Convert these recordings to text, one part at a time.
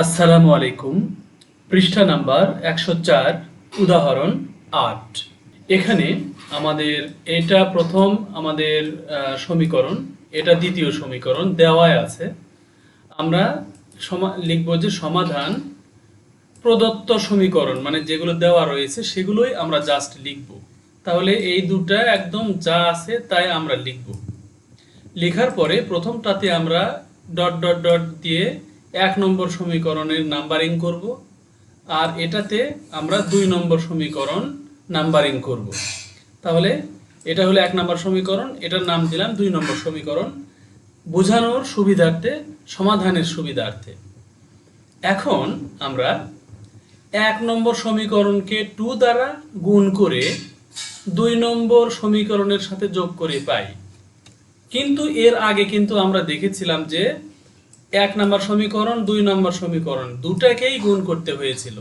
আসসালামু আলাইকুম। পৃষ্ঠা নাম্বার ১০৪, উদাহরণ ৮। এখানে আমাদের এটা প্রথম আমাদের সমীকরণ, এটা দ্বিতীয় সমীকরণ দেওয়াই আছে। আমরা লিখব যে সমাধান প্রদত্ত সমীকরণ, মানে যেগুলো দেওয়া রয়েছে সেগুলোই আমরা জাস্ট লিখব। তাহলে এই দুটা একদম যা আছে তাই আমরা লিখব। লেখার পরে প্রথমটাতে আমরা ডট ডট ডট দিয়ে ১ নম্বর সমীকরণের নাম্বারিং করব, আর এটাতে আমরা ২ নম্বর সমীকরণ নাম্বারিং করব। তাহলে এটা হলো ১ নম্বর সমীকরণ, এটার নাম দিলাম ২ নম্বর সমীকরণ, বোঝানোর সুবিধার্থে, সমাধানের সুবিধার্থে। এখন আমরা ১ নম্বর সমীকরণকে 2 দ্বারা গুণ করে ২ নম্বর সমীকরণের সাথে যোগ করে পাই। কিন্তু এর আগে কিন্তু আমরা দেখেছিলাম যে ১ নম্বর সমীকরণ ২ নম্বর সমীকরণ দুটাকেই গুণ করতে হয়েছিল,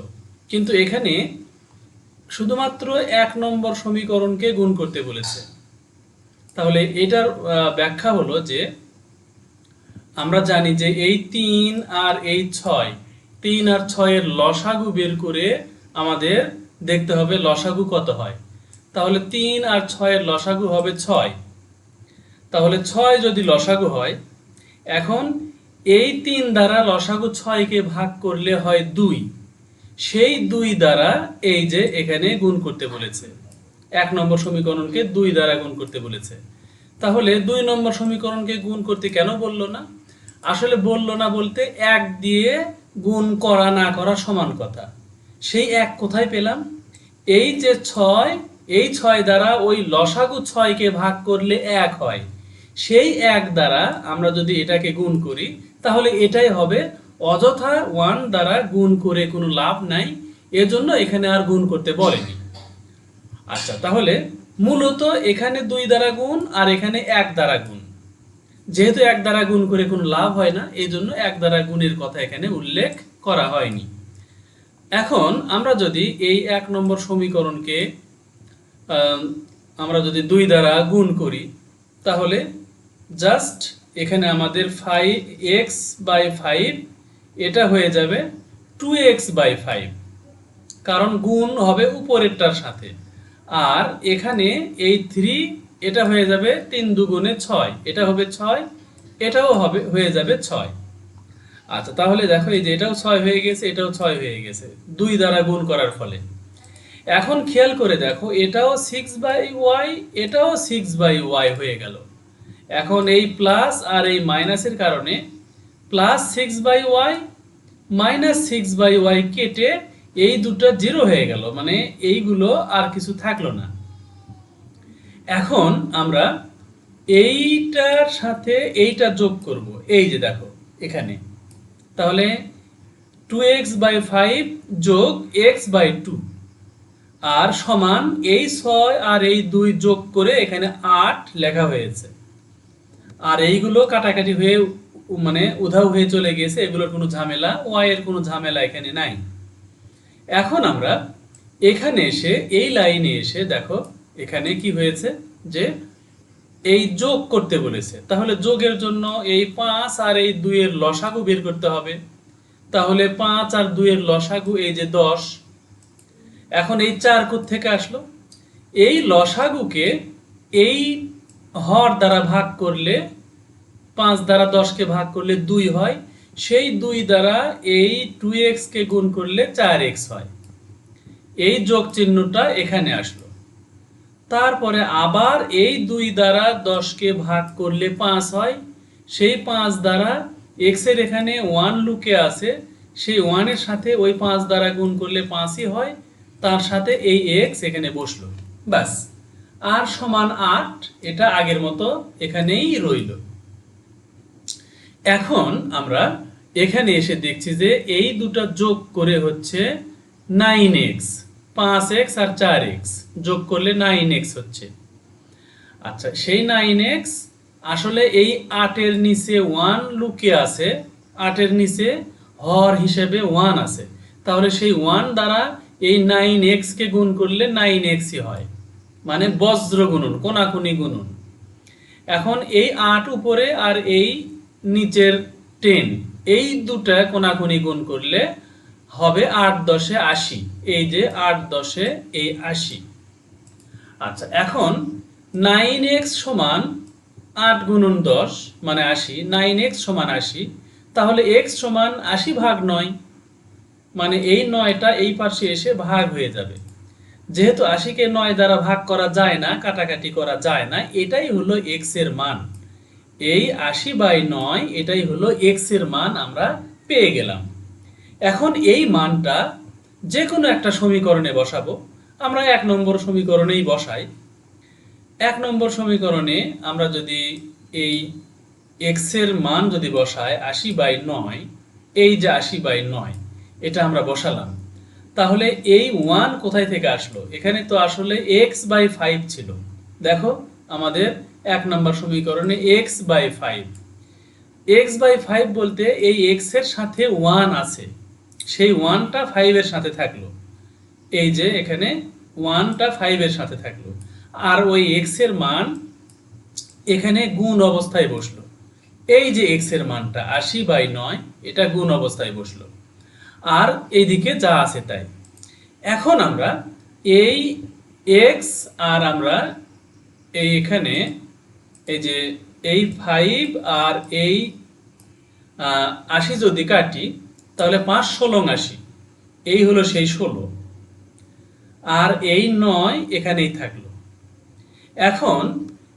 কিন্তু এখানে শুধুমাত্র ১ নম্বর সমীকরণকে গুণ করতে বলেছে। তাহলে এটার ব্যাখ্যা হলো যে আমরা জানি যে এই ৩ আর এই ৬, ৩ আর ৬ এর লসাগু বের করে আমাদের দেখতে হবে লসাগু কত হয়। তাহলে ৩ আর ৬ এর লসাগু হবে ৬। তাহলে ৬ যদি লসাগু হয়, এখন এই ৩ দ্বারা লসাগু ৬কে ভাগ করলে হয় ২। সেই ২ দ্বারা এই যে এখানে গুণ করতে বলেছে, ১ নম্বর সমীকরণকে ২ দ্বারা গুণ করতে বলেছে। তাহলে ২ নম্বর সমীকরণকে গুণ করতে কেন বললো না? আসলে বললো না বলতে ১ দিয়ে গুণ করা না করা সমান কথা। সেই ১ কোথায় পেলাম? এই যে ৬, এই ৬ দ্বারা ওই লসাগু ৬কে ভাগ করলে ১ হয়। সেই ১ দ্বারা আমরা যদি এটাকে গুণ করি তাহলে এটাই হবে। অযথা ১ দ্বারা গুণ করে কোনো লাভ নাই, এজন্য এখানে আর গুণ করতে বলেনি। আচ্ছা, তাহলে মূলত এখানে ২ দ্বারা গুণ আর এখানে ১ দ্বারা গুণ। যেহেতু ১ দ্বারা গুণ করে কোনো লাভ হয় না, এই জন্য ১ দ্বারা গুণের কথা এখানে উল্লেখ করা হয়নি। এখন আমরা যদি এই ১ নম্বর সমীকরণকে আমরা যদি ২ দ্বারা গুণ করি তাহলে জাস্ট এখানে আমাদের 5x/5 এটা হয়ে যাবে 2x/5, কারণ গুণ হবে উপরেরটার সাথে। আর এখানে এই 3 এটা হয়ে যাবে ৩ দুগুণে ৬, এটা হবে ৬, এটাও হয়ে যাবে ৬। আচ্ছা, তাহলে দেখো এই যে এটাও ৬ হয়ে গেছে, এটাও ৬ হয়ে গেছে ২ দ্বারা গুণ করার ফলে। এখন খেয়াল করে দেখো, এটাও 6/y, এটাও 6/y হয়ে গেল। এখন এই প্লাস আর এই মাইনাসের কারণে প্লাস 6/y মাইনাস 6/y কেটে এই দুটো 0 হয়ে গেল, মানে এইগুলো আর কিছু থাকলো না। এখন আমরা এইটার সাথে এইটা যোগ করব, এই যে দেখো এখানে। তাহলে 2x/5 যোগ x/2 আর সমান এই ৬ আর এই ২ যোগ করে এখানে ৮ লেখা হয়েছে। আর এইগুলো কাটাকাটি হয়ে মানে উধাও হয়ে চলে গেছে, এগুলোর কোনো ঝামেলা, ওয়াই এর কোনো ঝামেলা এখানে নাই। এখন আমরা এখানে এসে এই লাইনে এসে দেখো এখানে কি হয়েছে, যে এই যোগ করতে বলেছে। তাহলে যোগের জন্য এই ৫ আর এই ২ এর লসাগু বের করতে হবে। তাহলে ৫ আর ২ এর লসাগু এই যে ১০। এখন এই ৪ কোত্থেকে আসলো? এই লসাগুকে এই হর দ্বারা ভাগ করলে, ৫ দ্বারা ১০কে ভাগ করলে ২ হয়, সেই ২ দ্বারা এই 2x কে গুণ করলে 4x হয়। এই যোগ চিহ্নটা এখানে আসলো। তারপরে আবার এই ২ দ্বারা ১০কে ভাগ করলে ৫ হয়, সেই ৫ দ্বারা x এর এখানে 1 লুকে আছে, সেই 1 এর সাথে ওই ৫ দ্বারা গুণ করলে ৫ই হয়, তার সাথে এই x এখানে বসলো, ব্যাস। আর সমান ৮, এটা আগের মতো এখানেই রইল। এখন আমরা এখানে এসে দেখছি যে এই দুটো যোগ করে হচ্ছে 9x, 5x আর 4x যোগ করলে 9x হচ্ছে। আচ্ছা, সেই 9x আসলে এই ৮ এর নিচে 1 লুকে আছে, ৮ এর নিচে হর হিসেবে 1 আছে। তাহলে সেই 1 দ্বারা এই 9x কে গুণ করলে 9xই হয়, মানে বজ্র গুণন, কোনাকুনি গুণন। এখন এই ৮ উপরে আর এই নিচের 10, এই দুটা কোনাকুনি গুণ করলে হবে 8 10 80। এই যে 8 10 এই 80। আচ্ছা, এখন 9x সমান 8 গুণন 10 মানে 80। 9x সমান 80, তাহলে x সমান 80 ভাগ 9, মানে এই 9টা এই পাশে এসে ভাগ হয়ে যাবে। যেহেতু 80কে 9 দ্বারা ভাগ করা যায় না, কাটাকাটি করা যায় না, এটাই হলো x এর মান। এই 80/9 এটাই হলো x এর মান আমরা পেয়ে গেলাম। এখন এই মানটা যে কোনো একটা সমীকরণে বসাবো। আমরা 1 নম্বর সমীকরণেই বসাই। 1 নম্বর সমীকরণে আমরা যদি এই x এর মান যদি বসাই 80/9, এই যে 80/9 এটা আমরা বসালাম, তাহলে এই 1 কোথায় থেকে আসলো? এখানে তো আসলে x/5 ছিল। দেখো আমাদের 1 নম্বর সমীকরণে x/5। x/5 বলতে এই x এর সাথে 1 আছে, সেই 1টা 5 এর সাথে থাকলো। এই যে এখানে 1টা 5 এর সাথে থাকলো, আর ওই x এর মান এখানে গুণ অবস্থায় বসলো। এই যে x এর মানটা 80/9 এটা গুণ অবস্থায় বসলো, আর এইদিকে যা আছে তাই। এখন আমরা এই x আর আমরা এই এখানে এই যে এই 5 আর এই 80 যদি কাটি, তাহলে 5 16 80, এই হলো সেই 16, আর এই 9 এখানেই থাকলো। এখন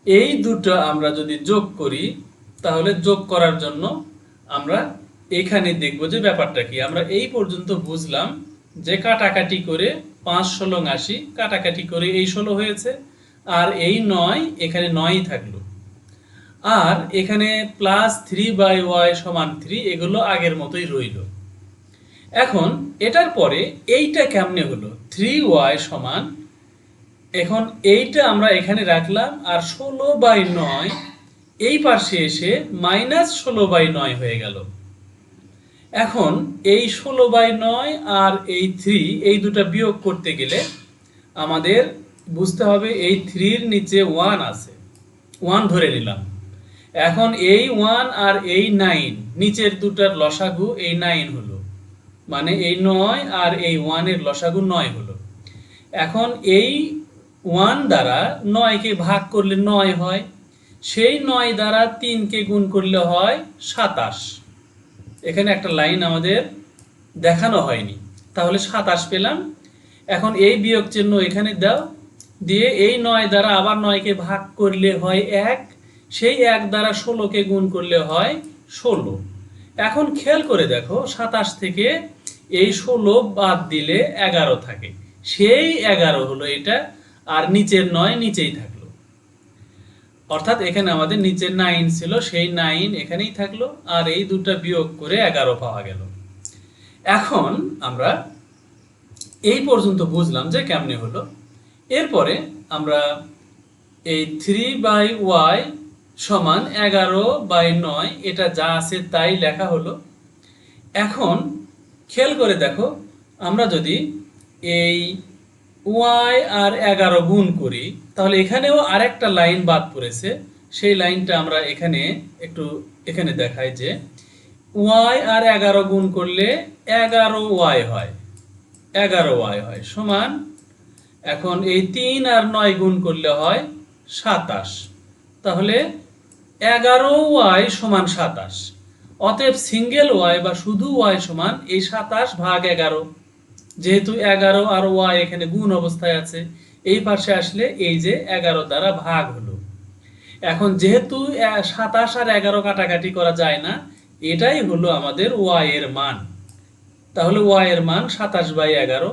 এই দুটো আমরা যদি যোগ করি, তাহলে যোগ করার জন্য আমরা এখানে দেখব যে ব্যাপারটা কি। আমরা এই পর্যন্ত বুঝলাম যে কাটাকাটি করে 5 16 80, কাটাকাটি করে এই 16 হয়েছে, আর এই 9 এখানে 9ই থাকলো, আর এখানে +3/y সমান 3, এগুলো আগের মতোই রইল। এখন এটার পরে এইটা কেমনে হলো? 3y সমান, এখন এইটা আমরা এখানে রাখলাম, আর 16/9 এই পাশে এসে -16/9 হয়ে গেল। এখন এই 16/9 আর এই 3, এই দুটা বিয়োগ করতে গেলে আমাদের বুঝতে হবে এই 3 এর নিচে 1 আছে, 1 ধরে নিলাম। এখন এই 1 আর এই 9 নিচের দুটার লসাগু এই 9 হলো, মানে এই 9 আর এই 1 এর লসাগু 9 হলো। এখন এই 1 দ্বারা 9 কে ভাগ করলে 9 হয়, সেই 9 দ্বারা 3 কে গুণ করলে হয় 27। এখানে একটা লাইন আমাদের দেখানো হয়নি, তাহলে 27 পেলাম। এখন এই বিয়োগ চিহ্ন এখানে দাও, দিয়ে এই 9 দ্বারা আবার 9 কে ভাগ করলে হয় 1, সেই 1 দ্বারা 16 কে গুণ করলে হয় 16। এখন খেয়াল করে দেখো 27 থেকে এই 16 বাদ দিলে 11 থাকে, সেই 11 হলো এটা, আর নিচের 9 নিচেই থাকলো। অর্থাৎ এখানে আমাদের নিচের 9 ছিল, সেই 9 এখানেই থাকলো, আর এই দুটো বিয়োগ করে 11 পাওয়া গেল। এখন আমরা এই পর্যন্ত বুঝলাম যে কেমনে হলো। এরপরে আমরা এই 3/y সমান 11/9, এটা যা আছে তাই লেখা হলো। এখন খেয়াল করে দেখো, আমরা যদি এই y আর 11 গুণ করি, তাহলে এখানেও আরেকটা লাইন বাদ পড়েছে। সেই লাইনটা আমরা এখানে একটু এখানে দেখাই যে y আর 11 গুণ করলে 11y হয়, 11y হয় সমান, এখন এই 3 আর 9 গুণ করলে হয় 27, তাহলে 11y সমান 27। অতএব সিঙ্গেল y বা শুধু y সমান এই 27/11। যেহেতু 11 আর y এখানে গুণ অবস্থায় আছে, এই পাশে আসলে এই যে 11 দ্বারা ভাগ হলো। এখন যেহেতু 27 আর 11 কাটাকাটি করা যায় না, এটাই হলো আমাদের y এর মান। তাহলে y এর মান 27/11,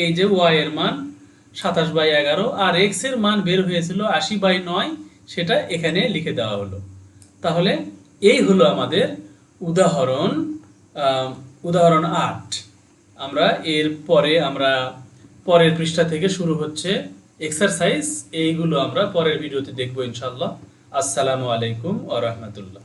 এই যে y এর মান 27/11, আর x এর মান বের হয়েছিল 80/9, সেটা এখানে লিখে দেওয়া হলো। তাহলে এই হলো আমাদের উদাহরণ 8। আমরা এর পরে আমরা পরের পৃষ্ঠা থেকে শুরু হচ্ছে এক্সারসাইজ, এইগুলো আমরা পরের ভিডিওতে দেখবো ইনশাআল্লাহ। আসসালামু আলাইকুম ওয়া রাহমাতুল্লাহ।